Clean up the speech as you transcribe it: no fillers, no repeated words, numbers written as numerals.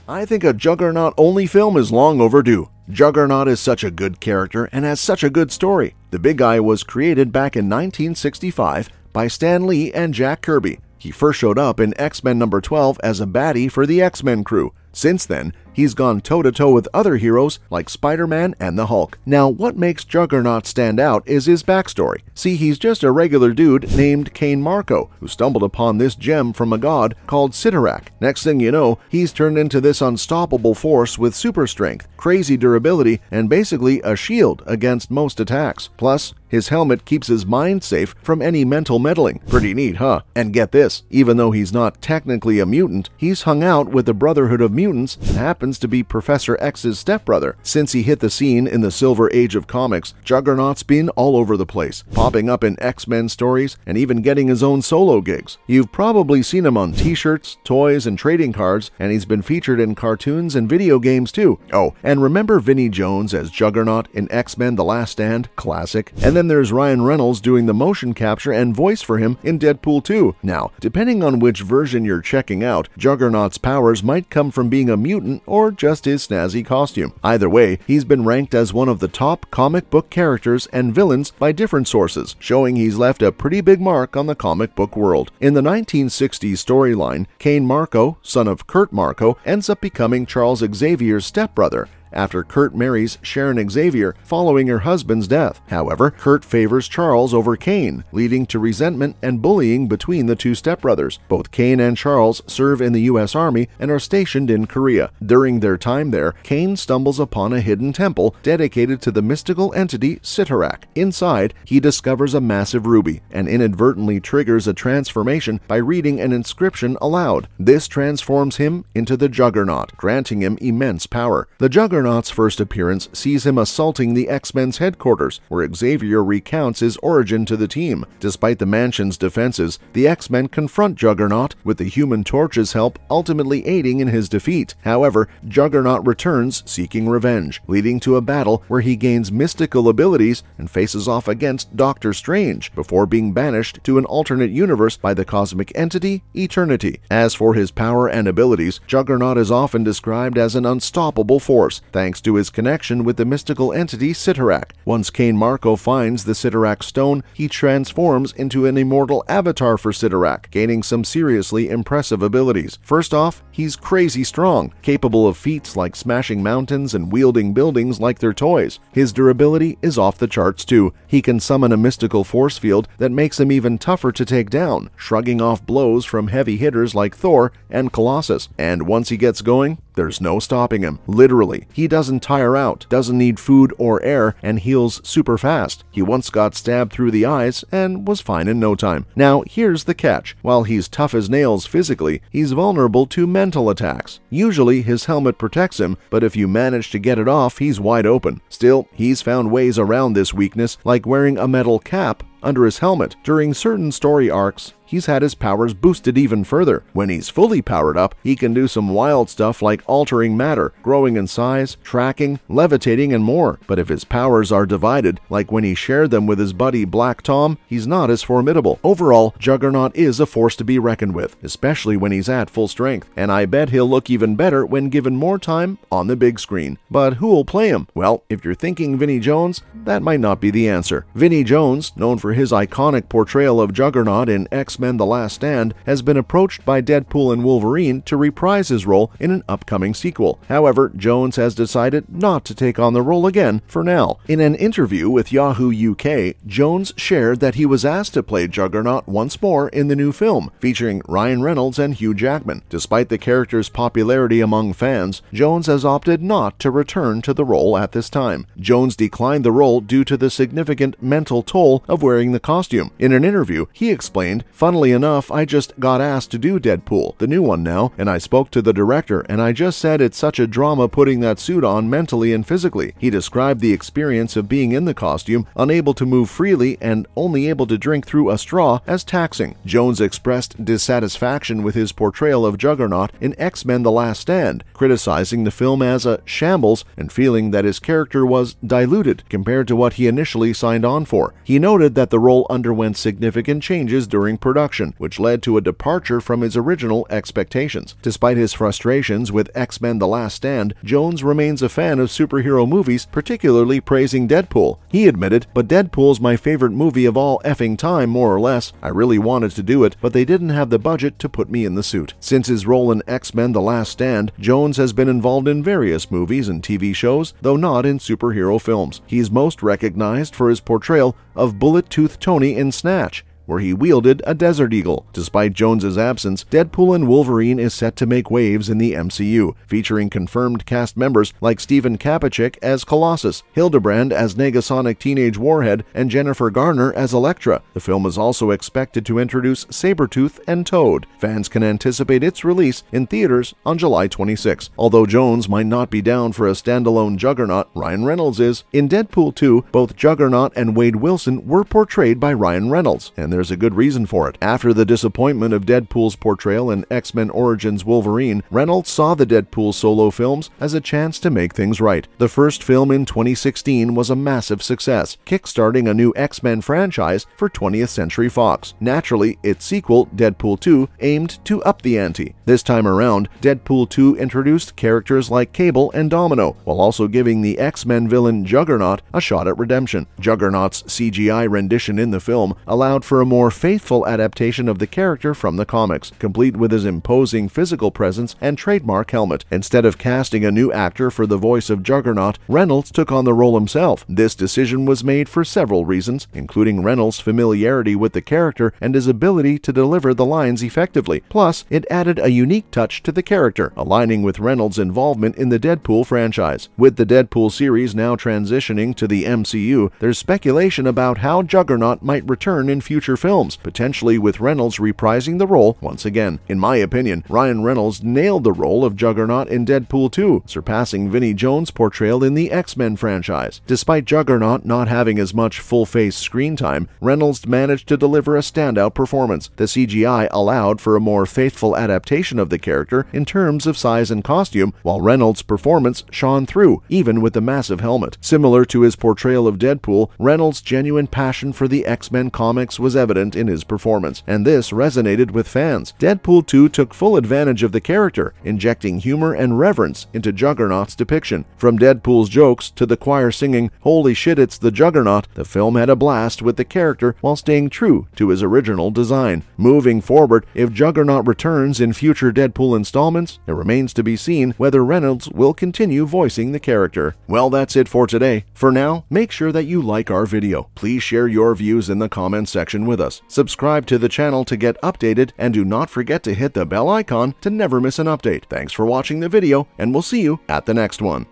I think a Juggernaut-only film is long overdue. Juggernaut is such a good character and has such a good story. The big guy was created back in 1965 by Stan Lee and Jack Kirby. He first showed up in X-Men number 12 as a baddie for the X-Men crew. Since then, he's gone toe-to-toe with other heroes like Spider-Man and the Hulk. Now, what makes Juggernaut stand out is his backstory. See, he's just a regular dude named Cain Marko, who stumbled upon this gem from a god called Cyttorak. Next thing you know, he's turned into this unstoppable force with super strength, crazy durability, and basically a shield against most attacks. Plus, his helmet keeps his mind safe from any mental meddling. Pretty neat, huh? And get this, even though he's not technically a mutant, he's hung out with the Brotherhood of Mutants and happens to be Professor X's stepbrother. Since he hit the scene in the Silver Age of comics, Juggernaut's been all over the place, popping up in X-Men stories and even getting his own solo gigs. You've probably seen him on t-shirts, toys, and trading cards, and he's been featured in cartoons and video games too. Oh, and remember Vinnie Jones as Juggernaut in X-Men The Last Stand? Classic. And then there's Ryan Reynolds doing the motion capture and voice for him in Deadpool 2. Now, depending on which version you're checking out, Juggernaut's powers might come from being a mutant or just his snazzy costume. Either way, he's been ranked as one of the top comic book characters and villains by different sources, showing he's left a pretty big mark on the comic book world. In the 1960s storyline, Cain Marko, son of Kurt Marko, ends up becoming Charles Xavier's stepbrother after Kurt marries Sharon Xavier following her husband's death. However, Kurt favors Charles over Cain, leading to resentment and bullying between the two stepbrothers. Both Cain and Charles serve in the U.S. Army and are stationed in Korea. During their time there, Cain stumbles upon a hidden temple dedicated to the mystical entity Cyttorak. Inside, he discovers a massive ruby and inadvertently triggers a transformation by reading an inscription aloud. This transforms him into the Juggernaut, granting him immense power. The Juggernaut's first appearance sees him assaulting the X-Men's headquarters, where Xavier recounts his origin to the team. Despite the mansion's defenses, the X-Men confront Juggernaut, with the Human Torch's help ultimately aiding in his defeat. However, Juggernaut returns seeking revenge, leading to a battle where he gains mystical abilities and faces off against Doctor Strange, before being banished to an alternate universe by the cosmic entity Eternity. As for his power and abilities, Juggernaut is often described as an unstoppable force, thanks to his connection with the mystical entity Cyttorak. Once Cain Marko finds the Cyttorak stone, he transforms into an immortal avatar for Cyttorak, gaining some seriously impressive abilities. First off, he's crazy strong, capable of feats like smashing mountains and wielding buildings like they're toys. His durability is off the charts too. He can summon a mystical force field that makes him even tougher to take down, shrugging off blows from heavy hitters like Thor and Colossus. And once he gets going, there's no stopping him. Literally, he doesn't tire out, doesn't need food or air, and heals super fast. He once got stabbed through the eyes and was fine in no time. Now, here's the catch. While he's tough as nails physically, he's vulnerable to mental attacks. Usually, his helmet protects him, but if you manage to get it off, he's wide open. Still, he's found ways around this weakness, like wearing a metal cap under his helmet. During certain story arcs, he's had his powers boosted even further. When he's fully powered up, he can do some wild stuff like altering matter, growing in size, tracking, levitating, and more. But if his powers are divided, like when he shared them with his buddy Black Tom, he's not as formidable. Overall, Juggernaut is a force to be reckoned with, especially when he's at full strength, and I bet he'll look even better when given more time on the big screen. But who'll play him? Well, if you're thinking Vinnie Jones, that might not be the answer. Vinnie Jones, known for his iconic portrayal of Juggernaut in X-Men The Last Stand, has been approached by Deadpool and Wolverine to reprise his role in an upcoming sequel. However, Jones has decided not to take on the role again for now. In an interview with Yahoo UK, Jones shared that he was asked to play Juggernaut once more in the new film, featuring Ryan Reynolds and Hugh Jackman. Despite the character's popularity among fans, Jones has opted not to return to the role at this time. Jones declined the role due to the significant mental toll of wearing the costume. In an interview, he explained, "Funnily enough, I just got asked to do Deadpool, the new one now, and I spoke to the director, and I just said it's such a drama putting that suit on mentally and physically." He described the experience of being in the costume, unable to move freely and only able to drink through a straw, as taxing. Jones expressed dissatisfaction with his portrayal of Juggernaut in X-Men The Last Stand, criticizing the film as a shambles and feeling that his character was diluted compared to what he initially signed on for. He noted that that the role underwent significant changes during production, which led to a departure from his original expectations. Despite his frustrations with X-Men: The Last Stand, Jones remains a fan of superhero movies, particularly praising Deadpool. He admitted, "But Deadpool's my favorite movie of all effing time, more or less. I really wanted to do it, but they didn't have the budget to put me in the suit." Since his role in X-Men: The Last Stand, Jones has been involved in various movies and TV shows, though not in superhero films. He's most recognized for his portrayal of Bullet-Toothed Tony in Snatch, where he wielded a Desert Eagle. Despite Jones's absence, Deadpool and Wolverine is set to make waves in the MCU, featuring confirmed cast members like Stephen Kapachik as Colossus, Hildebrand as Negasonic Teenage Warhead, and Jennifer Garner as Elektra. The film is also expected to introduce Sabretooth and Toad. Fans can anticipate its release in theaters on July 26. Although Jones might not be down for a standalone Juggernaut, Ryan Reynolds is. In Deadpool 2, both Juggernaut and Wade Wilson were portrayed by Ryan Reynolds, and there's a good reason for it. After the disappointment of Deadpool's portrayal in X-Men Origins Wolverine, Reynolds saw the Deadpool solo films as a chance to make things right. The first film in 2016 was a massive success, kickstarting a new X-Men franchise for 20th Century Fox. Naturally, its sequel, Deadpool 2, aimed to up the ante. This time around, Deadpool 2 introduced characters like Cable and Domino, while also giving the X-Men villain Juggernaut a shot at redemption. Juggernaut's CGI rendition in the film allowed for a more faithful adaptation of the character from the comics, complete with his imposing physical presence and trademark helmet. Instead of casting a new actor for the voice of Juggernaut, Reynolds took on the role himself. This decision was made for several reasons, including Reynolds' familiarity with the character and his ability to deliver the lines effectively. Plus, it added a unique touch to the character, aligning with Reynolds' involvement in the Deadpool franchise. With the Deadpool series now transitioning to the MCU, there's speculation about how Juggernaut might return in future films, potentially with Reynolds reprising the role once again. In my opinion, Ryan Reynolds nailed the role of Juggernaut in Deadpool 2, surpassing Vinnie Jones' portrayal in the X-Men franchise. Despite Juggernaut not having as much full-face screen time, Reynolds managed to deliver a standout performance. The CGI allowed for a more faithful adaptation of the character in terms of size and costume, while Reynolds' performance shone through, even with the massive helmet. Similar to his portrayal of Deadpool, Reynolds' genuine passion for the X-Men comics was evident in his performance, and this resonated with fans. Deadpool 2 took full advantage of the character, injecting humor and reverence into Juggernaut's depiction. From Deadpool's jokes to the choir singing, "Holy shit, it's the Juggernaut," the film had a blast with the character while staying true to his original design. Moving forward, if Juggernaut returns in future Deadpool installments, it remains to be seen whether Reynolds will continue voicing the character. Well, that's it for today. For now, make sure that you like our video. Please share your views in the comments section with us. Subscribe to the channel to get updated, and do not forget to hit the bell icon to never miss an update. Thanks for watching the video, and we'll see you at the next one.